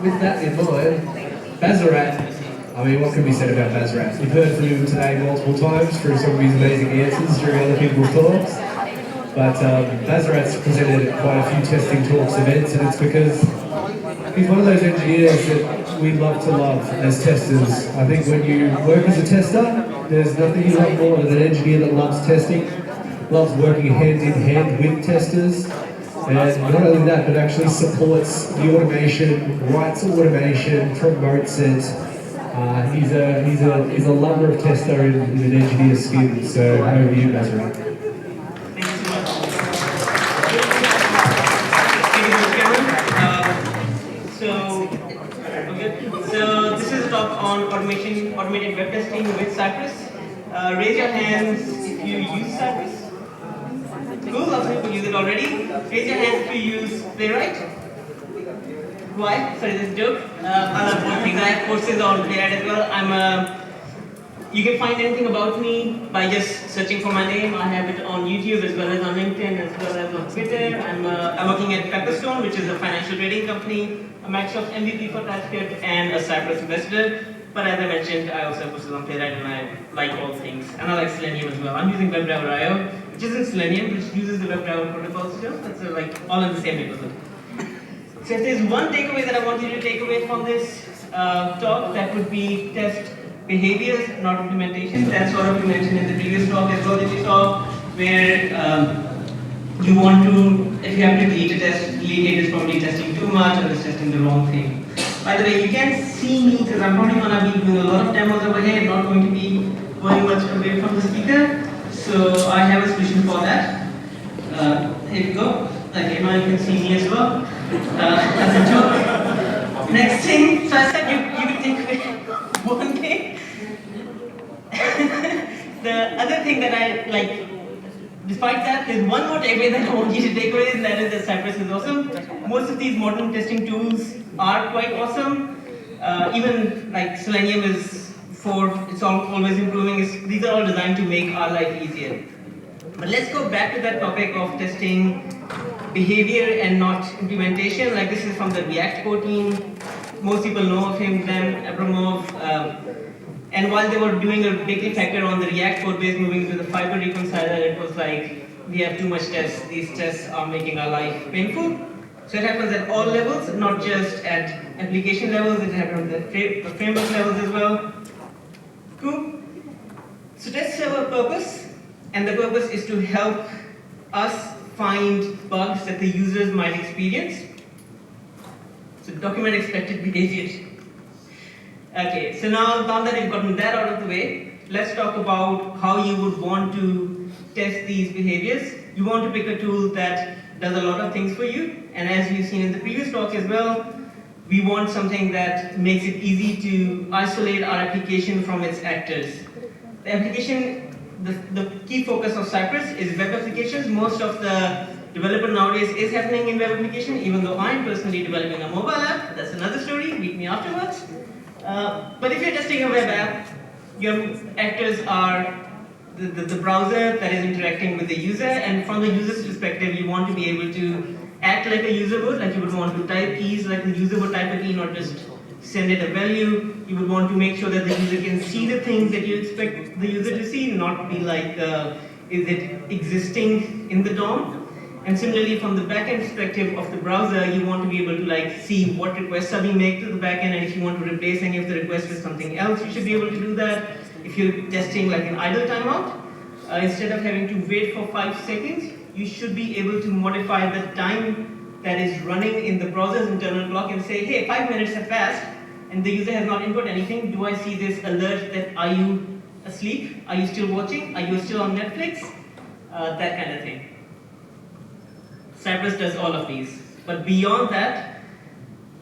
with that in mind, Bazarat, I mean, what can be said about Bazarat? We've heard from him today multiple times through some of his amazing answers during other people's talks. But Bazarat's presented at quite a few testing talks events, and it's because he's one of those engineers that we love to love as testers. I think when you work as a tester, there's nothing you love more than an engineer that loves testing, loves working hand in hand with testers, and not only that, but actually supports the automation, writes automation, promotes it. He's a lover of tester in an engineer's skin. So over to you, Bazarat. So this is a talk on automated web testing with Cypress. Raise your hands if you use Cypress. Cool, lots of people use it already. Raise your hands if you use Playwright. Why? Sorry, this is a joke. I love both things. I have courses on Playwright as well. You can find anything about me by just searching for my name. I have it on YouTube as well as on LinkedIn as well as on Twitter. I'm working at FocusOne, which is a financial trading company, a Microsoft MVP for TypeScript, and a Cypress investor. But as I mentioned, I also have courses on Playwright, and I like all things. And I like Selenium as well. I'm using WebDriver.io, which isn't Selenium, which uses the WebDriver protocol still. That's like all in the same neighborhood. So if there's one takeaway that I want you to take away from this talk, that would be test behaviors, not implementation. That's what we mentioned in the previous talk as well that we saw, where you want to, if you have to delete a test, delete it is probably testing too much or it's testing the wrong thing. By the way, you can't see me because I'm probably going to be doing a lot of demos over here, not going to be going much away from the speaker. So I have a solution for that. Here we go. Okay, now you can see me as well. That's a joke. Next thing, so I said you can take away one thing. The other thing that I like, despite that, there's one more takeaway that I want you to take away, and that is that Cypress is awesome. Most of these modern testing tools are quite awesome. Even like Selenium is it's always improving. These are all designed to make our life easier. But let's go back to that topic of testing behavior and not implementation. Like this is from the React core team. Most people know of him, Dan Abramov. And while they were doing a big refactor on the React code base, moving to the Fiber reconciler, it was like, we have too much tests. These tests are making our life painful. So it happens at all levels, not just at application levels, it happens at the framework levels as well. Cool. So tests have a purpose, and the purpose is to help us find bugs that the users might experience. So document expected behavior. Okay, so now that we've gotten that out of the way, let's talk about how you would want to test these behaviors. You want to pick a tool that does a lot of things for you, and as you've seen in the previous talk as well, we want something that makes it easy to isolate our application from its actors. The application, the key focus of Cypress is web applications. Most of the development nowadays is happening in web application, even though I'm personally developing a mobile app. That's another story, meet me afterwards. But if you're testing a web app, your actors are the browser that is interacting with the user, and from the user's perspective, you want to be able to act like a user would, like you would want to type keys like the user would type a key, not just send it a value. You would want to make sure that the user can see the things that you expect the user to see, not be like, is it existing in the DOM? And similarly, from the backend perspective of the browser, you want to be able to like see what requests are being made to the backend, and if you want to replace any of the requests with something else, you should be able to do that. If you're testing like an idle timeout, instead of having to wait for 5 seconds, you should be able to modify the time that is running in the browser's internal clock and say, hey, 5 minutes have passed, and the user has not input anything. Do I see this alert that are you asleep? Are you still watching? Are you still on Netflix? That kind of thing. Cypress does all of these. But beyond that,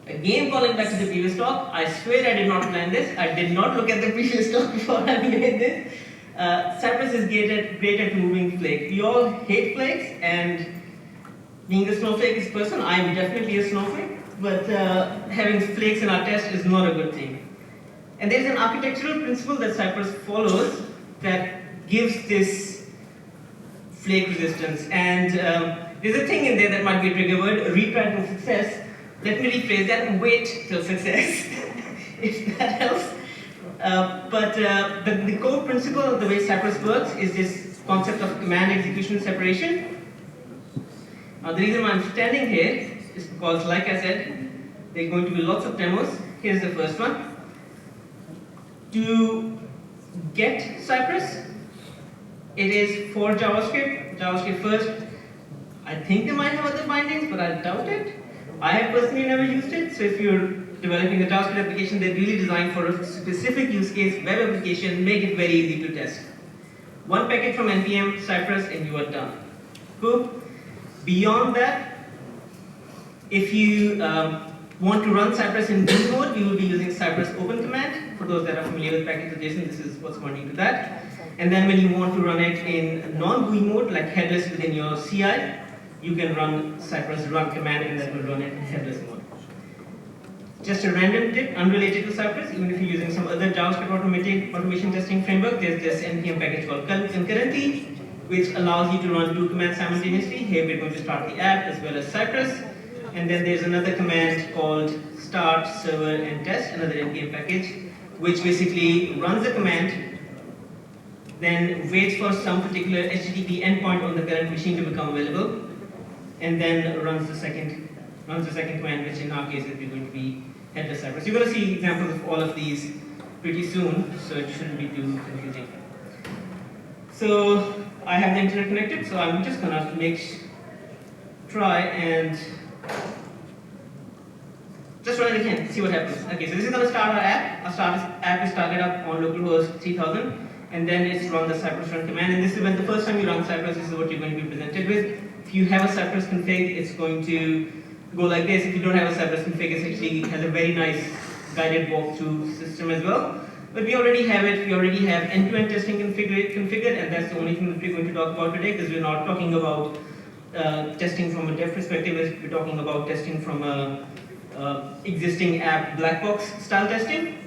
again calling back to the previous talk, I swear I did not plan this. I did not look at the previous talk before I made this. Cypress is great at removing flakes. We all hate flakes, and being a snowflake person, I am definitely a snowflake, but having flakes in our test is not a good thing. And there's an architectural principle that Cypress follows that gives this flake resistance. And there's a thing in there that might be a trigger word, retry to success. Let me rephrase that, wait till success, if that helps. The core principle of the way Cypress works is this concept of command execution separation. Now the reason why I'm standing here is because, like I said, there are going to be lots of demos. Here's the first one. To get Cypress, it is for JavaScript first. I think they might have other bindings, but I doubt it. I have personally never used it, so if you're developing a JavaScript application, they're really designed for a specific use case, web application, make it very easy to test. One packet from npm Cypress and you are done. Cool. Beyond that, if you want to run Cypress in GUI mode, we will be using Cypress open command. For those that are familiar with package.json, this is what's pointing to that. And then when you want to run it in non-GUI mode, like headless within your CI, you can run Cypress run command and that will run it in headless mode. Just a random tip, unrelated to Cypress, even if you're using some other JavaScript automation testing framework, there's this npm package called concurrency, which allows you to run 2 commands simultaneously. Here we're going to start the app as well as Cypress. And then there's another command called start server and test, another npm package, which basically runs the command, then waits for some particular HTTP endpoint on the current machine to become available, and then runs the second command, which in our case is going to be headless Cypress. You're going to see examples of all of these pretty soon, so it shouldn't be too confusing. So I have the internet connected, so I'm just going to try and just run it again, see what happens. Okay, so this is going to start our app. Our app is started up on localhost 3000, and then it's run the Cypress run command. And this is when the first time you run Cypress, this is what you're going to be presented with. If you have a Cypress config, it's going to go like this. If you don't have a Cypress config, it actually has a very nice guided walkthrough system as well. But we already have it. We already have end-to-end testing configured, and that's the only thing that we're going to talk about today, because we're not talking about testing from a dev perspective. We're talking about testing from a existing app black box style testing.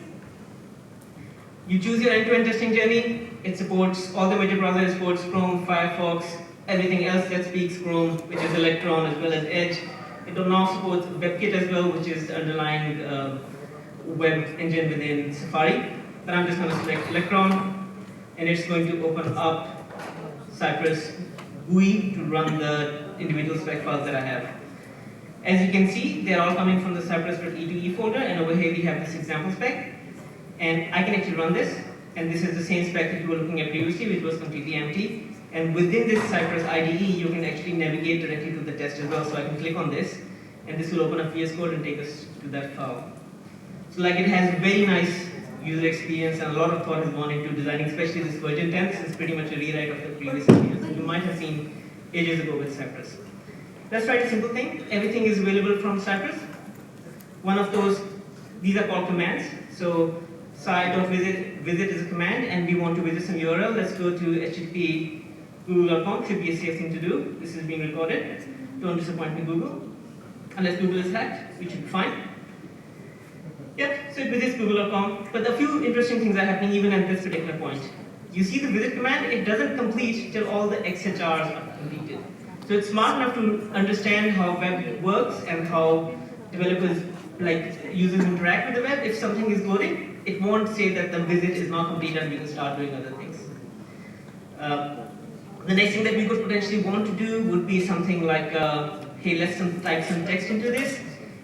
You choose your end-to-end testing journey. It supports all the major browsers. It supports Chrome, Firefox, everything else that speaks Chrome, which is Electron as well as Edge. It now supports WebKit as well, which is the underlying web engine within Safari. But I'm just going to select Electron, and it's going to open up Cypress GUI to run the individual spec files that I have. As you can see, they're all coming from the cypress.e2e folder, and over here we have this example spec. And I can actually run this, and this is the same spec that you were looking at previously, which was completely empty. And within this Cypress IDE, you can actually navigate directly to the test as well. So I can click on this, and this will open up VS Code and take us to that file. So like, it has very nice user experience, and a lot of thought has gone into designing, especially this version 10. This is pretty much a rewrite of the previous experience that you might have seen ages ago with Cypress. Let's try a simple thing. Everything is available from Cypress. One of those, these are called commands. So site.visit is a command, and we want to visit some URL. Let's go to http google.com. Should be a safe thing to do. This is being recorded. Don't disappoint me, Google. Unless Google is hacked, we should be fine. Yep, so it visits google.com. But a few interesting things are happening even at this particular point. You see the visit command, it doesn't complete till all the XHRs are completed. So it's smart enough to understand how web works and how developers, like users, interact with the web. If something is loading, it won't say that the visit is not complete and we can start doing other things. The next thing that we could potentially want to do would be something like, hey, let's type some text into this,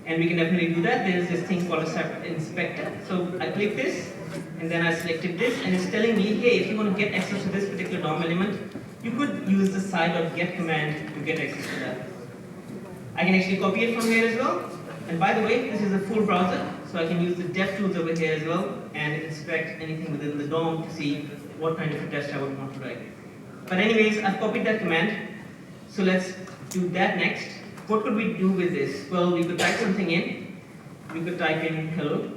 and we can definitely do that. There's this thing called a Cypress inspector. So I click this, and then I selected this, and it's telling me, hey, if you want to get access to this particular DOM element, you could use the site.get command to get access to that. I can actually copy it from here as well. And by the way, this is a full browser, so I can use the dev tools over here as well and inspect anything within the DOM to see what kind of a test I would want to write. But anyways, I've copied that command. So let's do that next. What could we do with this? Well, we could type something in. We could type in hello.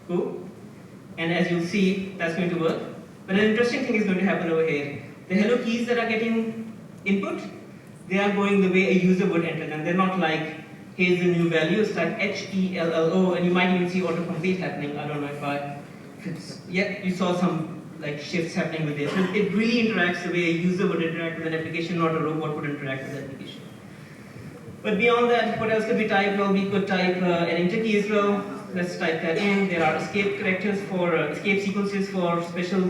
Cool. And as you'll see, that's going to work. But an interesting thing is going to happen over here. The hello keys that are getting input, they are going the way a user would enter them. They're not like, here's the new value, it's like HELLO, and you might even see autocomplete happening. I don't know yeah, you saw some like shifts happening with this. So it really interacts the way a user would interact with an application, not a robot would interact with the application. But beyond that, what else could we type? Well, we could type an enter key as well. Let's type that in. There are escape characters for escape sequences for special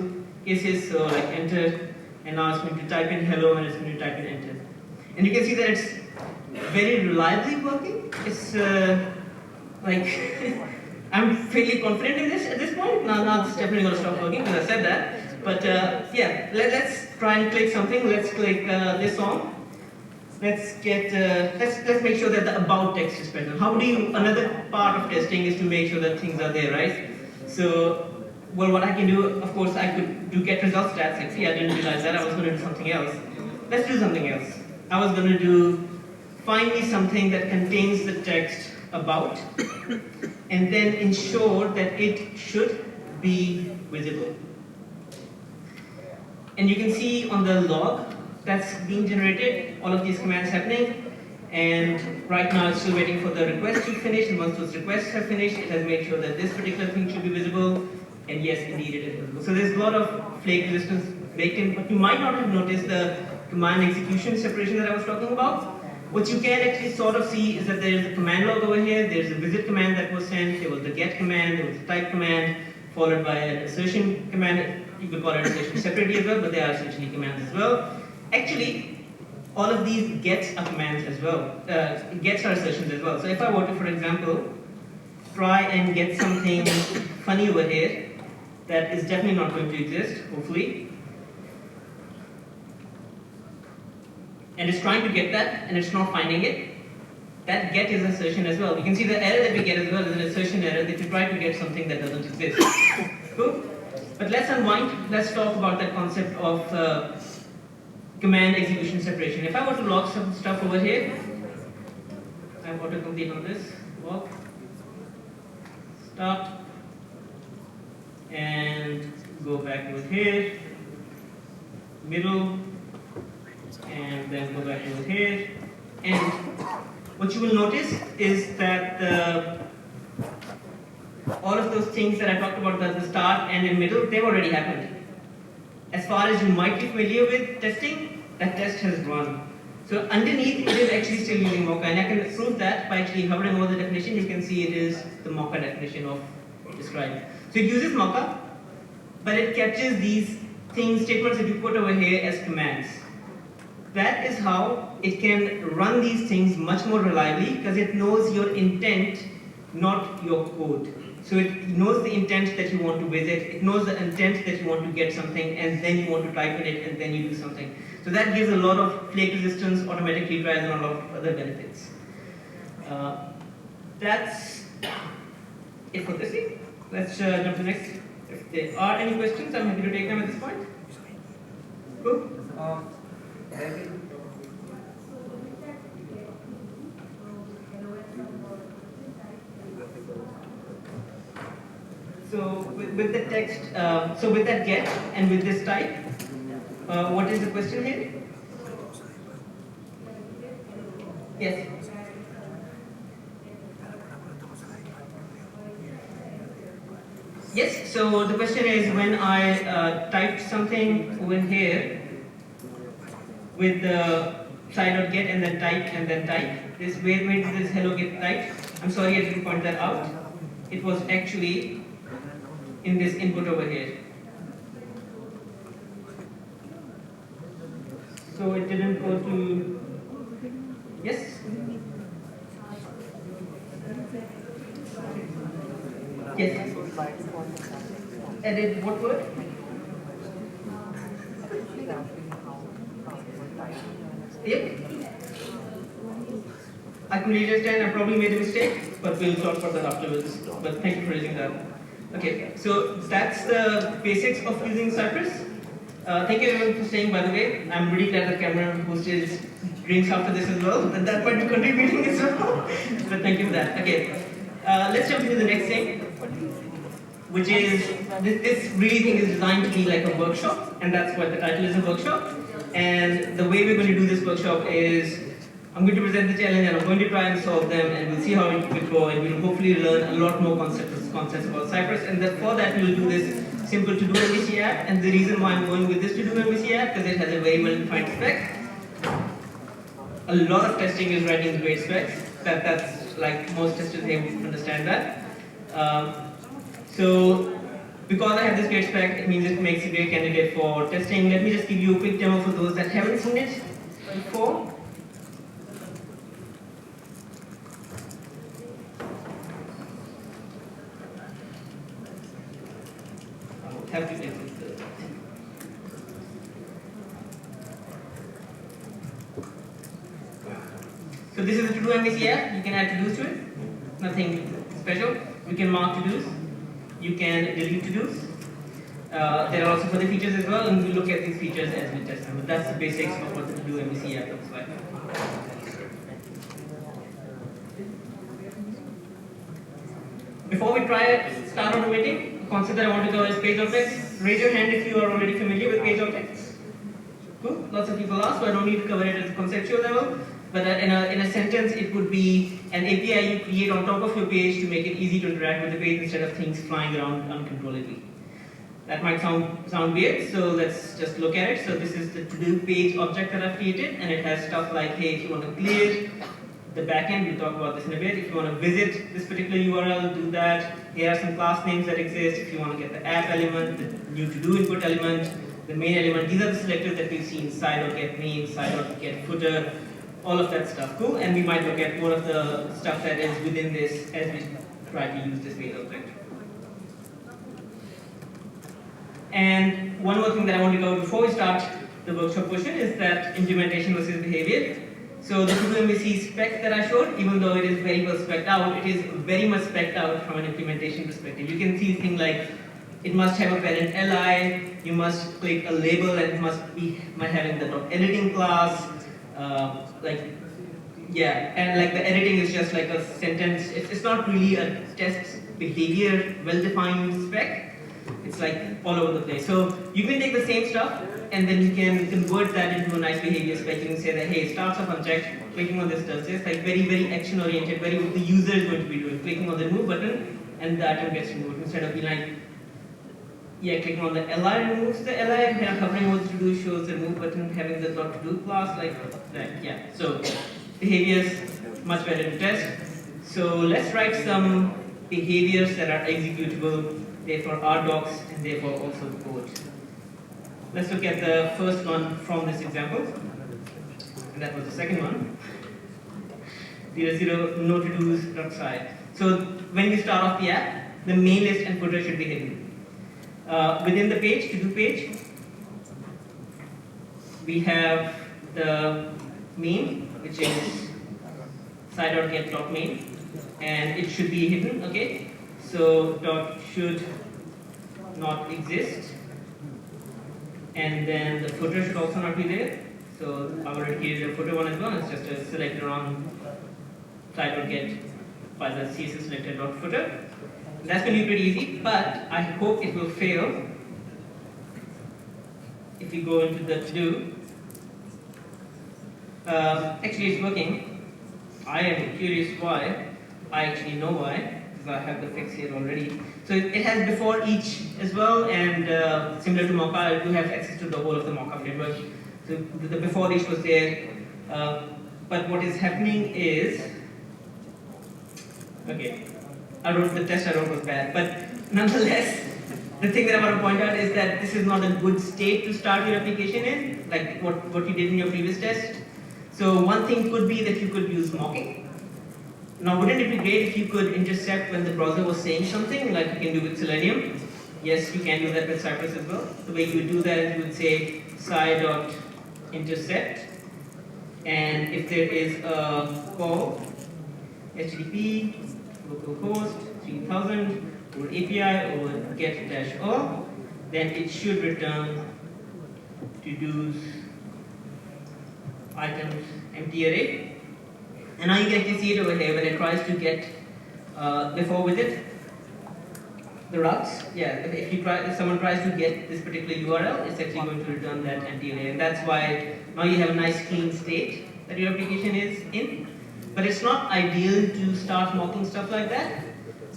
cases. So like enter, and now it's going to type in hello, and it's going to type in enter. And you can see that it's very reliably working. It's like I'm fairly confident in this at this point. Now it's definitely going to stop working because I said that. But yeah, let's try and click something. Let's click this on. Let's make sure that the about text is present. How do you? Another part of testing is to make sure that things are there, right? So, well, what I can do, of course, I could do get results stats. Like, see, I didn't realize that. I was going to do something else. Let's do something else. I was going to do find me something that contains the text about, and then ensure that it should be visible. And you can see on the log that's being generated, all of these commands happening, and right now it's still waiting for the request to finish, and once those requests have finished, it has made sure that this particular thing should be visible, and yes, indeed it is visible. So there's a lot of flake resistance baked in, but you might not have noticed the command execution separation that I was talking about. What you can actually sort of see is that there's a command log over here, there's a visit command that was sent, there was the get command, there was the type command, followed by an assertion command. You could call it assertion separately as well, but they are essentially commands as well. Actually, all of these gets are commands as well. Gets are assertions as well. So if I were to, for example, try and get something funny over here, that is definitely not going to exist, hopefully. And it's trying to get that, and it's not finding it. That get is assertion as well. You can see the error that we get as well is an assertion error that you try to get something that doesn't exist. Cool? But let's unwind. Let's talk about that concept of command execution separation. If I were to log some stuff over here, I have autocomplete on this, walk, start, and go back over here, middle, and then go back over here. And what you will notice is that all of those things that I talked about at the start and in middle, they've already happened. As far as you might be familiar with testing, that test has run. So underneath, it is actually still using Mocha, and I can prove that by actually hovering over the definition. You can see it is the Mocha definition of describe. So it uses Mocha, but it captures these things, statements that you put over here as commands. That is how it can run these things much more reliably because it knows your intent, not your code. So it knows the intent that you want to visit, it knows the intent that you want to get something, and then you want to type in it, and then you do something. So that gives a lot of flake resistance, automatic retries, and a lot of other benefits. That's it for this thing. Let's jump to the next. If there are any questions, I'm happy to take them at this point. Cool. So with the text, so with that get and with this type, what is the question here? Yes. Yes, so the question is when I typed something over here with the side.get and then type, this where did this hello get typed? I'm sorry I didn't point that out. It was actually in this input over here. So it didn't go to, yes? Yes. Edit what word? Yep. I completely understand, I probably made a mistake, but we'll talk further afterwards. But thank you for raising that. Okay, so that's the basics of using Cypress. Thank you everyone for staying, by the way. I'm really glad the camera hosted drinks after this as well, and that might be contributing as well. But thank you for that. Okay, let's jump into the next thing, which is, this really thing is designed to be like a workshop, and that's what the title is, a workshop. And the way we're going to do this workshop is, I'm going to present the challenge and I'm going to try and solve them, and we'll see how it will go, and we'll hopefully learn a lot more concepts about Cypress. And for that, we'll do this simple to-do MVC app. And the reason why I'm going with this to-do MVC app, because it has a very well-defined spec. a lot of testing is writing great specs. That's like most testers here understand that. So because I have this great spec, it means it makes a great candidate for testing. Let me just give you a quick demo for those that haven't seen it before. I have to exit the So this is a to-do MVC app. You can add to-dos to it. Nothing special. You can mark to-dos. You can delete to-dos. There are also further features as well, and we'll look at these features as we test them. But that's the basics of what the to-do MVC app looks like. Before we start automating, the concept that I want to cover is page objects. Raise your hand if you are already familiar with page objects. Cool. Lots of people are, so I don't need to cover it at a conceptual level. But in a sentence, it would be an API you create on top of your page to make it easy to interact with the page instead of things flying around uncontrollably. That might sound weird, so let's just look at it. So this is the to-do page object that I've created, and it has stuff like, hey, if you want to clear the backend, we'll talk about this in a bit. If you want to visit this particular URL, do that. Here are some class names that exist. If you want to get the app element, the new to-do input element, the main element, these are the selectors that we've seen, side.get main, side.get footer, all of that stuff. Cool. And we might look at more of the stuff that is within this as we try to use this page object. And one more thing that I want to cover before we start the workshop portion is that implementation versus behavior. So the to-do MVC spec that I showed, even though it is very well spec'd out, it is very much spec'd out from an implementation perspective. You can see things like it must have a parent li, you must click a label, and it must have in the .editing class. And like the editing is just like a sentence. It's not really a test behavior well-defined spec. It's like all over the place. So you can take the same stuff and then you can convert that into a nice behavior spec. You can say that, hey, it starts off unchecked, clicking on this does this, like very, very action oriented, very what the user is going to be doing, clicking on the remove button and the item gets removed instead of being like, yeah, clicking on the li removes the li, and kind of covering what to do shows the remove button, having the to do class, like that, yeah. So behaviors, much better to test. So let's write some behaviors that are executable, therefore are docs, and therefore also code. Let's look at the first one from this example, and that was the second one. 0, no to do's, side. So when we start off the app, the main list and footer should be hidden. Within the page, to do page, we have the main, which is side.get.main, and it should be hidden, okay? So dot should not exist, and then the footer should also not be there. So I already created a footer one as well. It's just a selector on side.get by the CSS selector dot footer. That's going to be pretty easy, but I hope it will fail if we go into the to-do. Actually, it's working. I am curious why. I actually know why, because I have the fix here already. So it has before each as well, and similar to Mocha, I do have access to the whole of the Mocha framework. So the before each was there, but what is happening is, okay, the test I wrote was bad, but nonetheless, the thing that I want to point out is that this is not a good state to start your application in, like what you did in your previous test. So one thing could be that you could use mocking. Now, wouldn't it be great if you could intercept when the browser was saying something, like you can do with Selenium? Yes, you can do that with Cypress as well. The way you would do that is you would say sci.intercept, and if there is a call, HTTP, localhost 3000, or API, or get-o, then it should return to-dos, items, empty array. And now you can actually see it over here when it tries to get before with it the routes. Yeah, if someone tries to get this particular URL, it's actually going to return that empty array, and that's why now you have a nice clean state that your application is in. But it's not ideal to start mocking stuff like that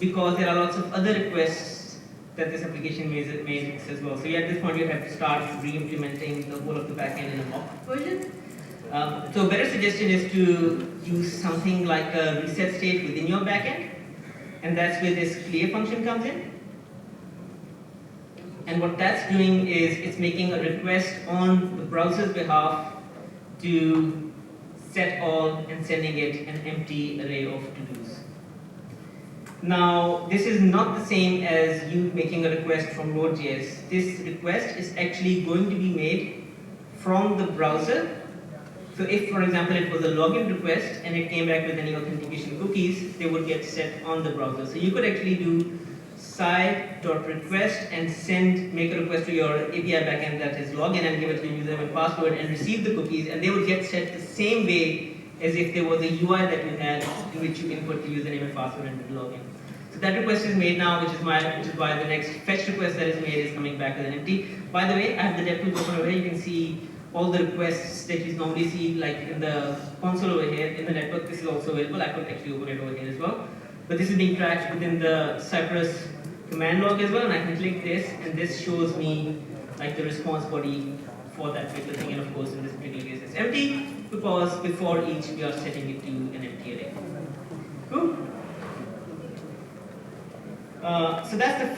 because there are lots of other requests that this application makes as well. So at this point you have to start re-implementing the whole of the backend in a mock version. So a better suggestion is to use something like a reset state within your backend, and that's where this clear function comes in. And what that's doing is it's making a request on the browser's behalf to set all and sending it an empty array of to-dos. Now, this is not the same as you making a request from Node.js. This request is actually going to be made from the browser. So if, for example, it was a login request and it came back with any authentication cookies, they would get set on the browser. So you could actually do site.request and make a request to your API backend that is login and give it to your username and password and receive the cookies, and they would get set the same way as if there was a UI that you had in which you input the username and password and login. So that request is made now, which is why the next fetch request that is made is coming back with an empty. By the way, I have the DevTools open over here. You can see all the requests that you normally see, like in the console over here, in the network. This is also available. I could actually open it over here as well. But this is being tracked within the Cypress command log as well, and I can click this, and this shows me like the response body for that particular thing. And of course, in this particular case, it's empty because before each we are setting it to an empty array. Cool. So that's the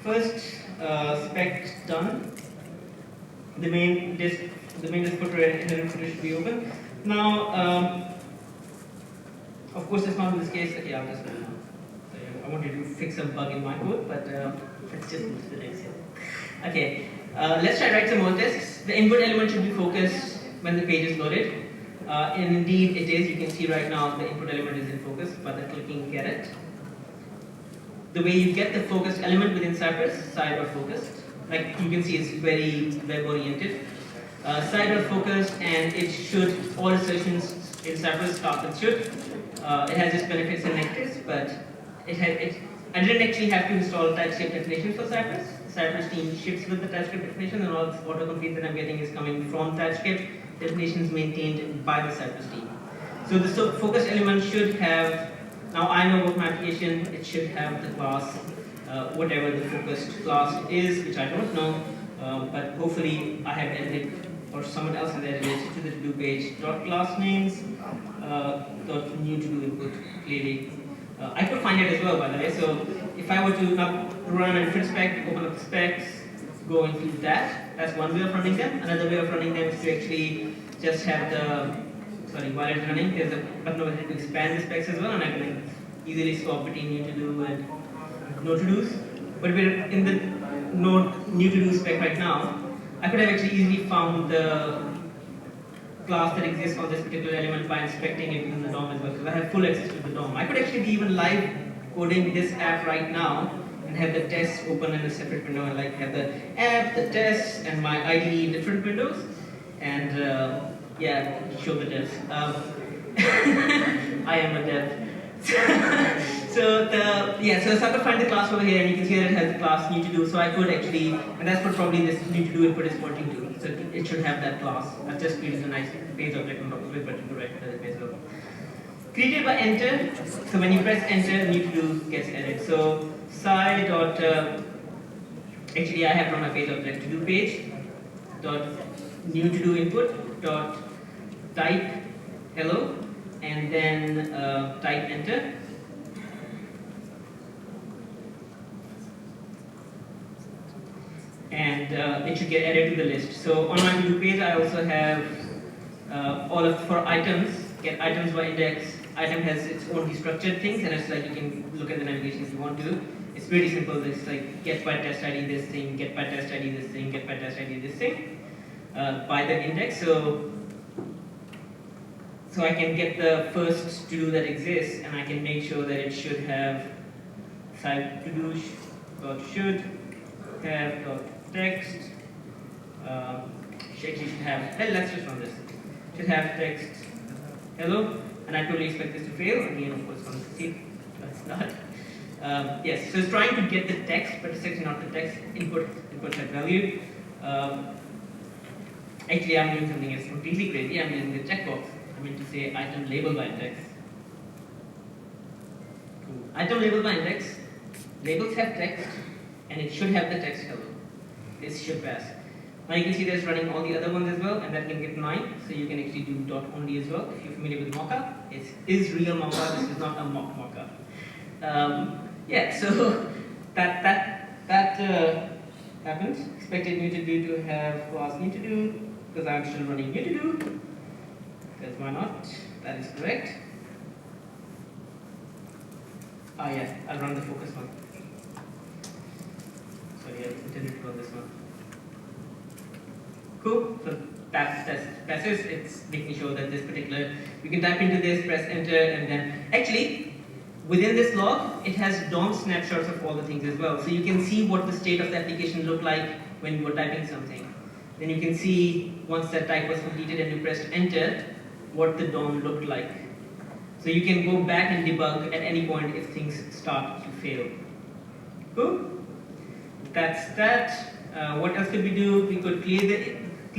first spec done. The main disk footer and the footer should be open. Now, of course, it's not in this case. Okay, I'll just. I wanted to fix a bug in my code, but let's just move to the next step. Okay, let's try to write some more tests. The input element should be focused when the page is loaded. And indeed it is. You can see right now the input element is in focus by the clicking get it. The way you get the focused element within Cypress, side.focused. Like you can see, it's very web oriented. Side.focused, and it should, all assertions in Cypress start with should. It has its benefits and negatives, but I didn't actually have to install TypeScript definitions for Cypress. The Cypress team ships with the TypeScript definition, and all the autocomplete that I'm getting is coming from TypeScript definitions maintained by the Cypress team. So the focus element should have, now I know about my application, it should have the class, whatever the focused class is, which I don't know, but hopefully I have edited, or someone else has edited it to the to-do page, .class names, .new to-do input, clearly. I could find it as well, by the way. So if I were to now run a different spec, open up the specs, go into that, that's one way of running them. Another way of running them is to actually just have while it's running, there's a button over here to expand the specs as well, and I can easily swap between new to do and no to do's. But we're in the new to do spec right now. I could have actually easily found the class that exists on this particular element by inspecting it in the DOM as well, because I have full access to the DOM. I could actually be even live coding this app right now and have the tests open in a separate window, and like have the app, the tests, and my IDE in different windows, and yeah, show the devs. I am a dev. So I could find the class over here, and you can see that it has the class new to do. So I could actually, and that's what probably this new to do input is pointing to. So it should have that class. I've just created a nice page object on top of it, but you can write the page object. Created by enter. So when you press enter, new to do gets added. So side dot. Actually, I have on my page object to do page dot new to do input dot type hello, and then type enter. And it should get added to the list. So on my to-do page, I also have for items, get items by index. Item has its own destructured things, and it's like you can look at the navigation if you want to. It's pretty simple. It's like get by test ID this thing, get by test ID this thing, get by test ID this thing by the index. So I can get the first to-do that exists, and I can make sure that it should have side to-do should have text. Actually should have. Well, let's just run this. Should have text hello, and I totally expect this to fail. Again, of course, going to succeed, but it's not. Yes, so it's trying to get the text, but it's actually not the text. Input type value. Actually, I'm doing something that's completely crazy. I'm using the checkbox. I mean to say item label by index. Cool. Item label by index. Labels have text, and it should have the text hello. This should pass. Now you can see that it's running all the other ones as well, and that can get 9. So you can actually do dot only as well. If you're familiar with Mocha, it is real Mocha. This is not a mock Mocha. Yeah, so that happens. Expected new to do to have class new to do, because I'm still running new to do. Because why not? That is correct. Oh yeah, I'll run the focus one. Sorry, I intended to run this one. Cool. So that's it. It's making sure that this particular, you can type into this, press enter, and then actually within this log, it has DOM snapshots of all the things as well. So you can see what the state of the application looked like when you were typing something. Then you can see once that type was completed and you pressed enter, what the DOM looked like. So you can go back and debug at any point if things start to fail. Cool. That's that. What else could we do? We could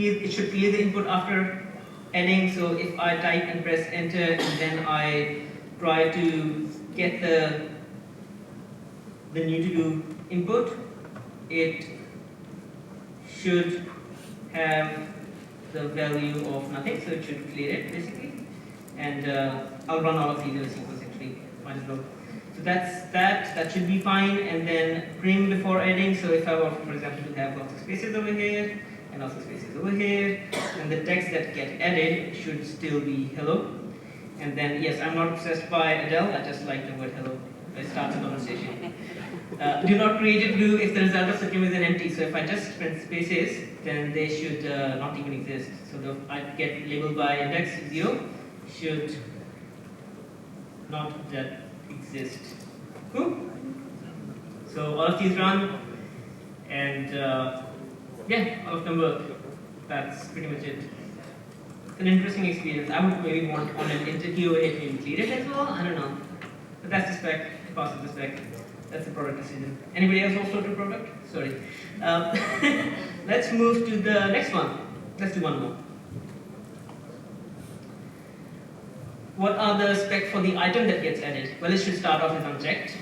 it should clear the input after adding. So if I type and press enter and then I try to get the new to do input, it should have the value of nothing, so it should clear it basically. And I'll run all of these in a sequence actually, might as well. So that's that should be fine. And then prim before adding. So if I were, for example, to have lots of spaces over here and lots of spaces over here, and the text that get added should still be hello. And then yes, I'm not obsessed by Adele, I just like the word hello. It starts a conversation. Do not create a blue if the result of system is an empty. So if I just print spaces, then they should not even exist. So I get labeled by index 0 should not that exist. Cool. So all of these run, and yeah, all of them work. That's pretty much it. It's an interesting experience. I would maybe want on an interview it maybe clear it as well. I don't know, but that's the spec. It passes the spec. That's the product decision. Anybody else also to product? Sorry. Let's move to the next one. Let's do one more. What are the specs for the item that gets added? Well, it should start off as unchecked.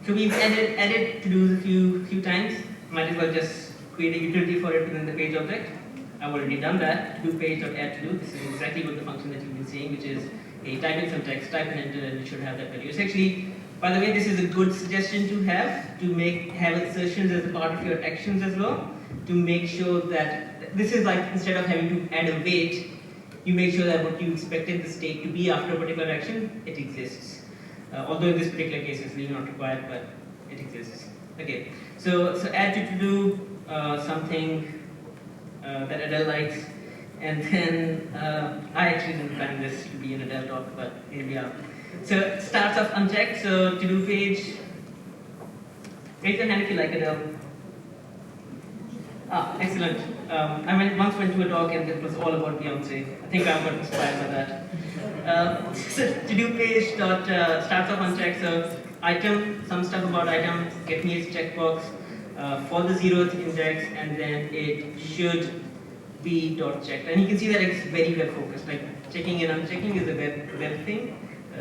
So we've added to-dos a few times. Might as well just create a utility for it within the page object. I've already done that. To do page.add to do. This is exactly what the function that you've been seeing, which is a type in some text, type in enter, and it should have that value. It's actually, by the way, this is a good suggestion to have insertions as a part of your actions as well, to make sure that this is like, instead of having to add a weight, you make sure that what you expected the state to be after a particular action, it exists. Although in this particular case it's really not required, but it exists. Okay, so add to do something that Adele likes, and then I actually didn't plan this to be an Adele talk, but here we are. So it starts off unchecked, so to do page, raise your hand if you like Adele. Ah, excellent. I once went to a talk and it was all about Beyonce. I think I got inspired by that. So to do page starts off unchecked, so item, some stuff about item, get me its checkbox for the 0th index, and then it should be .checked. And you can see that it's very web focused, like checking and unchecking is a web thing.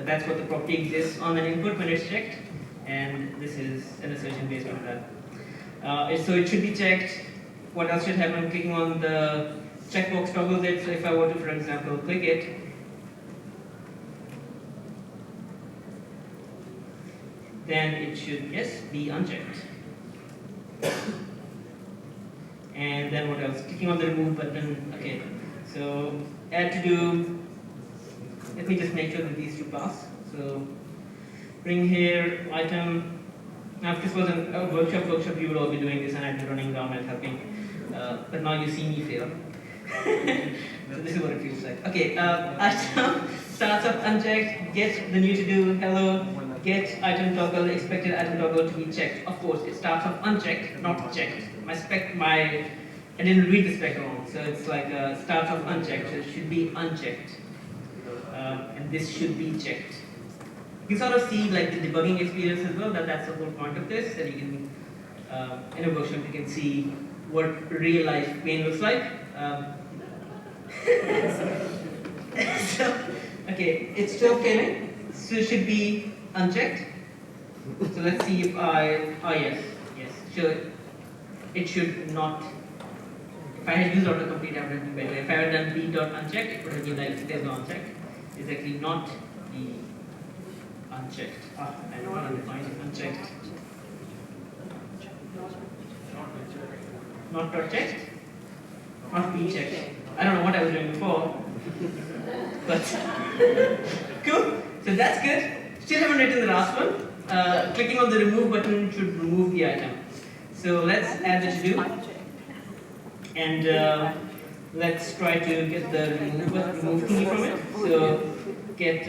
That's what the property exists on an input when it's checked, and this is an assertion based on that. So it should be checked. What else should happen? Clicking on the checkbox toggles it. So if I were to, for example, click it, then it should, yes, be unchecked. And then what else? Clicking on the remove button. Okay, so add to do. Let me just make sure that these two pass. So bring here item. Now if this was a workshop, you would all be doing this and I'd be running around and helping. But now you see me fail. So this is what it feels like. Okay, item starts up unchecked, get the new to do, hello, get item toggle, expected item toggle to be checked. Of course, it starts off unchecked, not checked. I didn't read the spec wrong, so it's like starts off unchecked, so it should be unchecked. And this should be checked. You can sort of see like the debugging experience as well, that's the whole point of this, that you can, in a workshop you can see what real life pain looks like. So, okay, it's still failing, so it should be unchecked. So let's see if yes, so it should not If I had used autocomplete, I would have been better. If I had done b.unchecked, it would have been like there's no unchecked. It's actually not the unchecked. I don't want to define unchecked. Not checked, not be checked. I don't know what I was doing before, but cool. So that's good. Still haven't written the last one. Clicking on the remove button should remove the item. So let's add the to do, and let's try to get the remove key from it. So get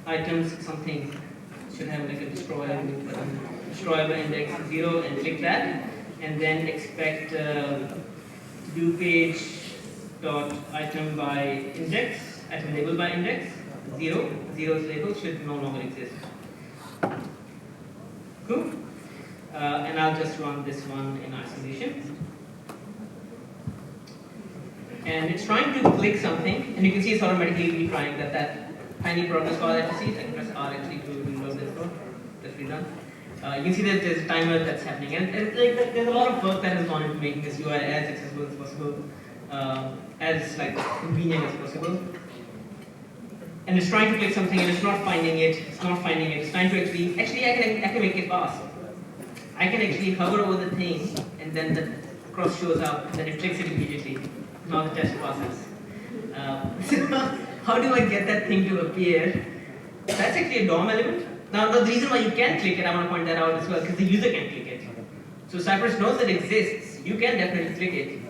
items something should have like a destroy remove button. Destroy by index 0 and click that, and then expect do page dot item by index, item label by index 0. Zero's label should no longer exist. Cool. And I'll just run this one in isolation. And it's trying to click something, and you can see it's automatically retrying that tiny progress bar that you see. I can press R actually to reload this code. That's redone. You can see that there's a timer that's happening, and like there's a lot of work that has gone into making this UI as accessible as possible, as like convenient as possible. And it's trying to click something, and it's not finding it. It's not finding it. It's trying to actually I can make it fast. I can actually hover over the thing, and then the cross shows up, and then it clicks it immediately. Now the test passes. So how do I get that thing to appear? That's actually a DOM element. Now, the reason why you can click it, I want to point that out as well, because the user can click it. So Cypress knows that it exists. You can definitely click it.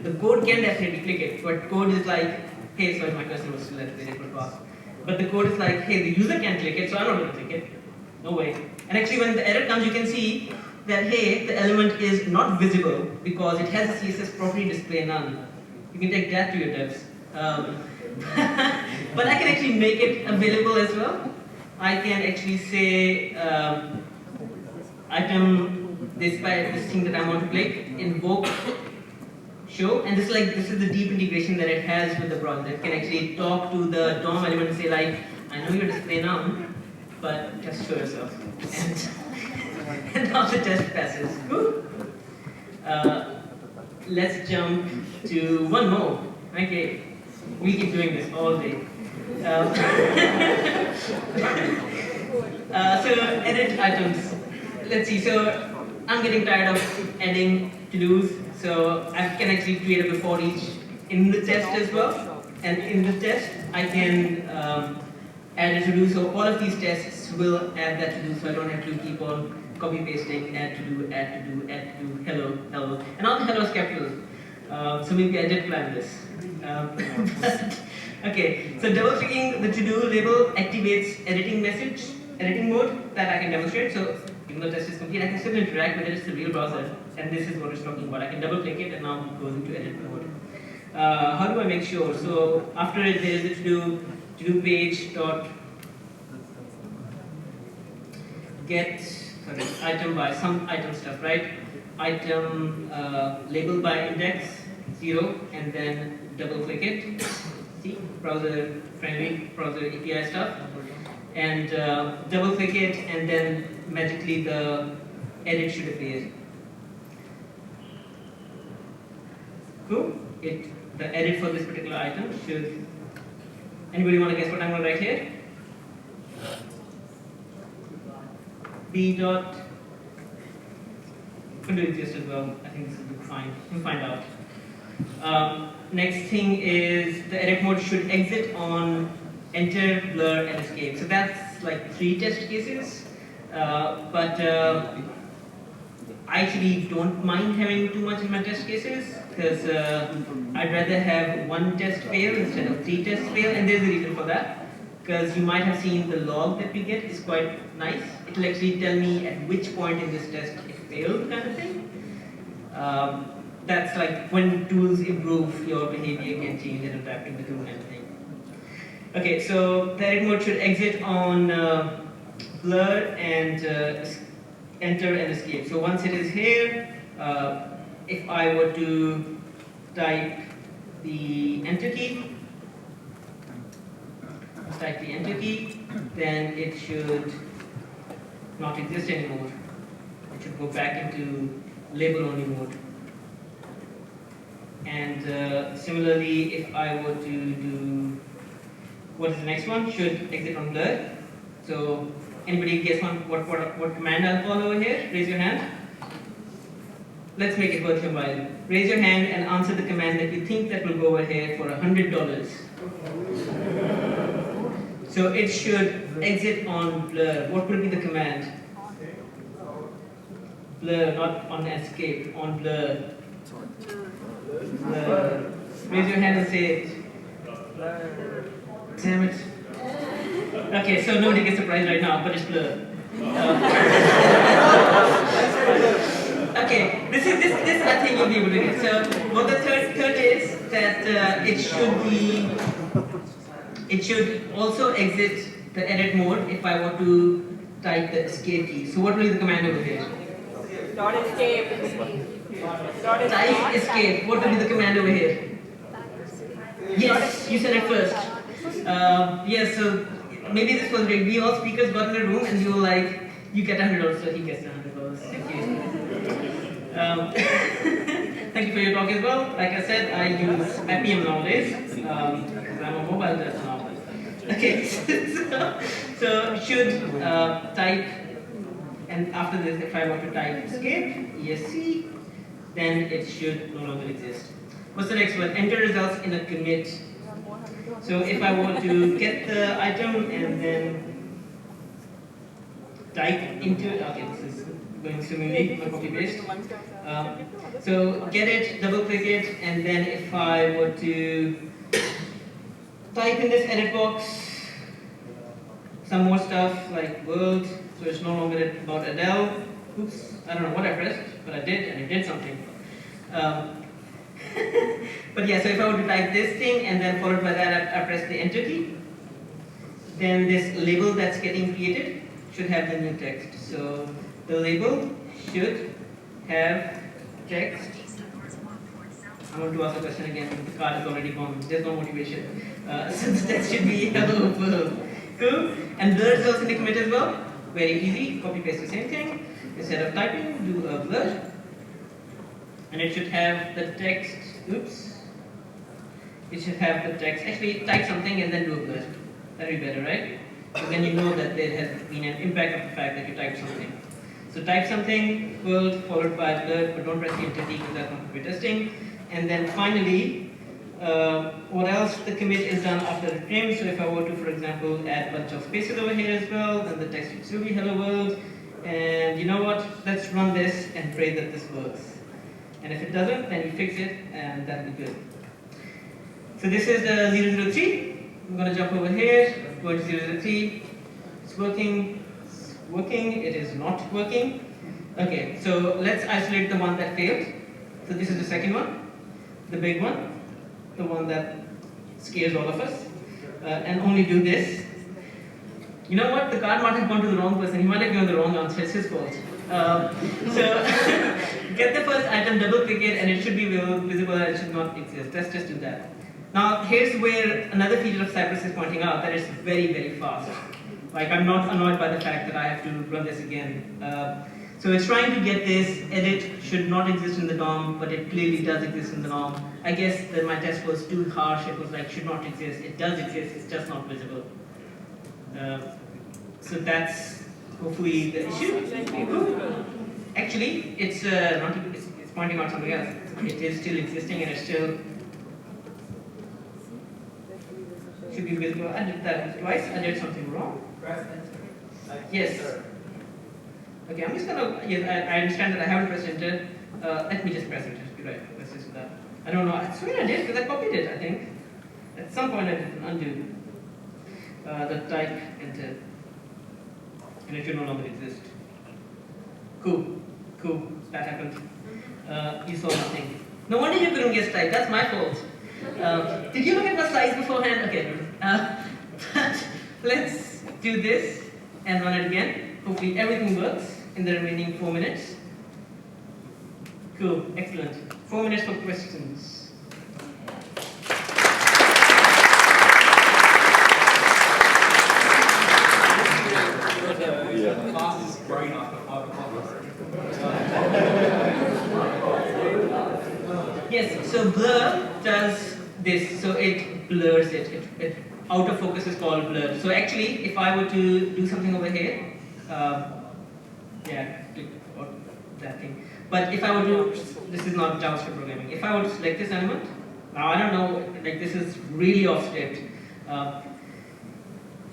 The code can definitely click it, but code is like, hey, sorry, my cursor was still at the input pass. But the code is like, hey, the user can click it, so I'm not going to click it. No way. And actually, when the error comes, you can see that, hey, the element is not visible because it has a CSS property display none. You can take that to your devs. But I can actually make it available as well. I can actually say item this thing that I want to click, invoke show, and this is the deep integration that it has with the browser. It can actually talk to the DOM element and say like, I know your display none, but just show yourself. And now the test passes. Let's jump to one more. Okay, we keep doing this all day. So edit items. Let's see. So I'm getting tired of adding to-dos. So I can actually create a before each in the test as well. And in the test, I can add a to-do. So all of these tests will add that to-do. So I don't have to keep on copy pasting, add to do, add to do, add to do, hello, hello. And all the hello is capital. So maybe I did plan this. Okay, so double clicking the to-do label activates editing mode that I can demonstrate. So even though the test is complete, I can still interact with it. It's the real browser, and this is what it's talking about. I can double click it, and now it goes into edit mode. How do I make sure? So after it, there is a to-do page dot get item by some item stuff, right? Item label by index 0, and then double click it. See, browser friendly, browser API stuff, and double click it, and then magically the edit should appear. Cool. The edit for this particular item should. Anybody want to guess what I'm going to write here? B dot. Could do it just as well. I think this is fine. We'll find out. Next thing is the edit mode should exit on enter, blur, and escape. So that's like 3 test cases. But I actually don't mind having too much in my test cases because I'd rather have 1 test fail instead of 3 tests fail, and there's a reason for that. Because you might have seen the log that we get is quite nice. It will actually tell me at which point in this test it failed, kind of thing. That's like when tools improve, your behavior can change and adapt in the tool kind of thing. Okay, so the edit mode should exit on blur and enter and escape. So once it is here, if I were to type the enter key, then it should not exist anymore. It should go back into label only mode. And similarly, if I were to do, what is the next one? Should exit on blur. So anybody guess on what command I'll call over here? Raise your hand. Let's make it worth your while. Raise your hand and answer the command that you think that will go over here for $100. So it should exit on blur. What will be the command? Blur, not on escape, on blur. Blur. Raise your hand and say it. Damn it. Okay, so nobody gets a prize right now, but it's blur. Okay, this I think you'll be able to get. So what the third is that it should also exit the edit mode if I were to type the escape key. So what will be the command over here? Dot escape. Type escape. What will be the command over here? Yes, you said it first. Yes, so maybe this was rigged. We all speakers got in the room and you were like, you get $100, so he gets $100. Thank you. Thank you for your talk as well. Like I said, I use IPM nowadays because I'm a mobile dev now. Okay, so should type, and after this, if I were to type escape, ESC, then it should no longer exist. What's the next one? Enter results in a commit. So if I were to get the item and then type into it, okay, this is going swimmingly, no copy paste. So get it, double click it, and then if I were to type in this edit box some more stuff like world, so it's no longer about Adele. Oops, I don't know what I pressed, but I did, and it did something. But yeah, so if I were to type this thing and then followed by that I press the enter key, then this label that's getting created should have the new text. So the label should have text. I'm going to ask the question again. The card is already gone. There's no motivation. So the text should be hello world. Cool. And blur is also in the commit as well. Very easy. Copy paste the same thing. Instead of typing, do a blur. And it should have the text. Oops. It should have the text. Actually, type something and then do a blur. That'd be better, right? So then you know that there has been an impact of the fact that you typed something. So type something, world, followed by blur, but don't press the enter key because that's not copy testing. And then finally, what else? The commit is done after the trim. So if I were to, for example, add a bunch of spaces over here as well, then the text should still be hello world. And you know what? Let's run this and pray that this works. And if it doesn't, then you fix it, and that'll be good. So this is the 003. I'm going to jump over here, go into 003. It's working. It's working. It is not working. Okay, so let's isolate the one that failed. So this is the second one, the big one, the one that scares all of us. And only do this. You know what? The card might have gone to the wrong person. He might have given the wrong answer. It's his fault. So get the first item, double click it, and it should be visible and it should not exist. Let's just do that. Now, here's where another feature of Cypress is pointing out that it's very, very fast. Like, I'm not annoyed by the fact that I have to run this again. So it's trying to get this edit should not exist in the DOM, but it clearly does exist in the DOM. I guess that my test was too harsh. It was like, should not exist. It does exist, it's just not visible. So that's hopefully the issue. Actually, it's it's pointing out something else. It is still existing and it's still should be visible. I did that twice. I did something wrong. Yes. Okay, I'm just gonna. Yes, I understand that I haven't pressed enter. Let me just press enter. You're right. Let's just do that. I don't know. I swear I did because I copied it. I think at some point I did an undo. The type enter, and it should no longer exist. Cool. Cool. That happened. You saw nothing. No wonder you couldn't guess type. That's my fault. Did you look at my slides beforehand? Okay. But let's do this and run it again. Hopefully everything works in the remaining 4 minutes. Cool. Excellent. 4 minutes for questions. Yes, so blur it blurs it. Out of focus is called blur. So actually, if I were to do something over here, yeah, click on that thing. But if I were to, this is not JavaScript programming. If I were to select this element, now I don't know, like this is really off script.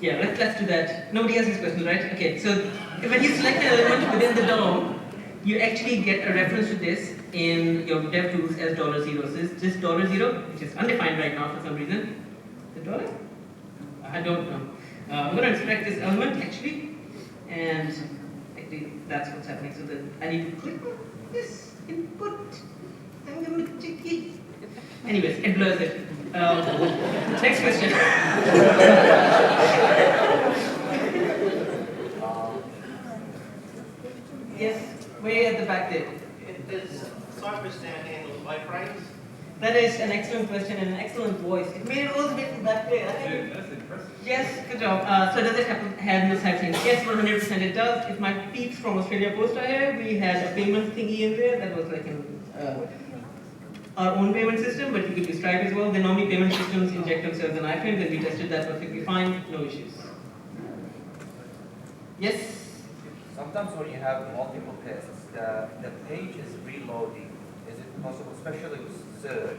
Yeah, let's do that. Nobody has this question, right? Okay, so when you select an element within the DOM, you actually get a reference to this in your dev tools as $0. So this $0, which is undefined right now for some reason. Is it dollar? I don't know. I'm going to inspect this element actually, and actually that's what's happening. So that I need to click on this input. I'm going to check it. Anyways, it blurs it. Next question. Yes, way at the back there. Does Cypress now handle iframes? That is an excellent question and an excellent voice. It made it all the way from back there. I think. Yeah, that's impressive. Yes, good job. So does it handle cycling? Yes, 100% it does. If my peeps from Australia Post are here, we had a payment thingy in there that was like our own payment system, but you could use Stripe as well. The normally payment systems inject themselves in iframes, and we tested that perfectly fine, no issues. Yes? Sometimes when you have multiple tests, the page is reloading. Is it possible, especially with search?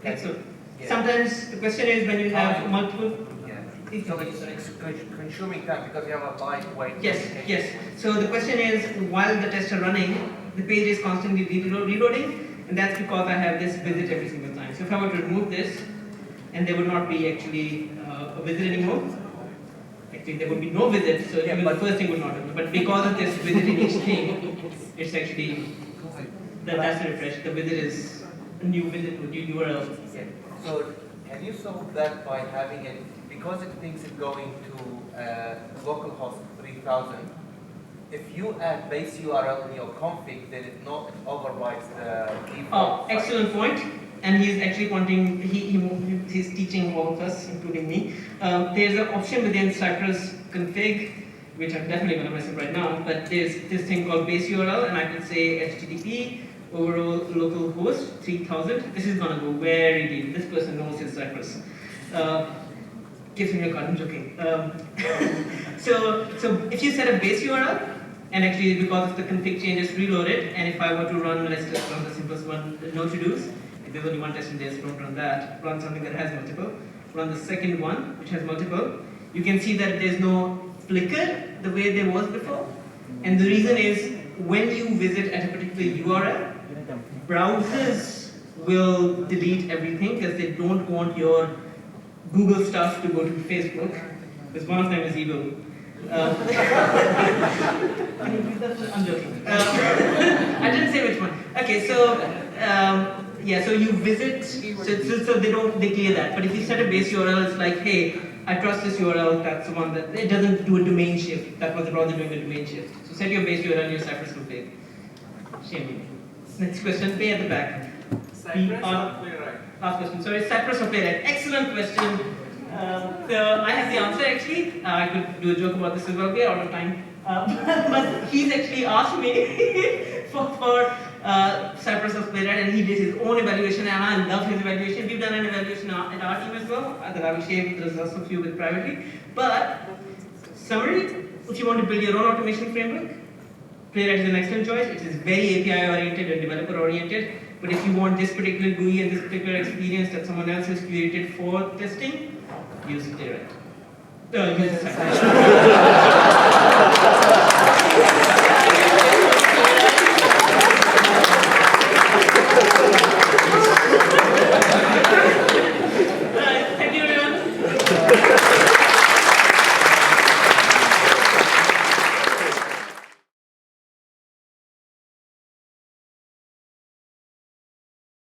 Excellent. Yeah. Sometimes the question is when you have multiple. Yeah. It's So it's consuming time because you have a lightweight. Yes. So the question is, while the tests are running, the page is constantly reloading, and that's because I have this visit every single time. So if I were to remove this, and there would not be actually a visit anymore. Actually, there would be no visit, so even the first thing would not happen. But because of this visit in each thing, it's actually that's a refresh. The visit is a new visit with new URL. Yeah. So can you solve that by having it, because it thinks it's going to localhost 3000, if you add base URL in your config, then it not overrides the default. Oh, excellent point. And he's actually pointing, he's teaching all of us, including me. There's an option within Cypress config, which I'm definitely going to mess up right now, but there's this thing called base URL, and I can say HTTP overall localhost 3000. This is going to go very deep. This person knows his Cypress. Gives me a card, I'm joking. So if you set a base URL, and actually because of the config changes reloaded, and if I were to run, let's just run the simplest one, no to-dos. If there's only one test in there, so don't run that. Run something that has multiple. Run the second one, which has multiple. You can see that there's no flicker the way there was before. And the reason is, when you visit at a particular URL, browsers will delete everything because they don't want your Google stuff to go to Facebook, because one of them is evil. I'm joking. I didn't say which one. Okay, so yeah, so you visit, so they clear that. But if you set a base URL, it's like, hey, I trust this URL. That's the one that it doesn't do a domain shift. That was the browser doing a domain shift. So set your base URL in your Cypress config. Shame on me. Next question, pay at the back. Cypress or Playwright? Last question. Sorry, Cypress or Playwright? Excellent question. So I have the answer actually. I could do a joke about this as well. We are out of time. But he's actually asked me for Cypress or Playwright, and he did his own evaluation, and I love his evaluation. We've done an evaluation at our team as well that I will share the results of you with privately. But summary: if you want to build your own automation framework, Playwright is an excellent choice. It is very API oriented and developer oriented. But if you want this particular GUI and this particular experience that someone else has created for testing, use Playwright. Use Cypress.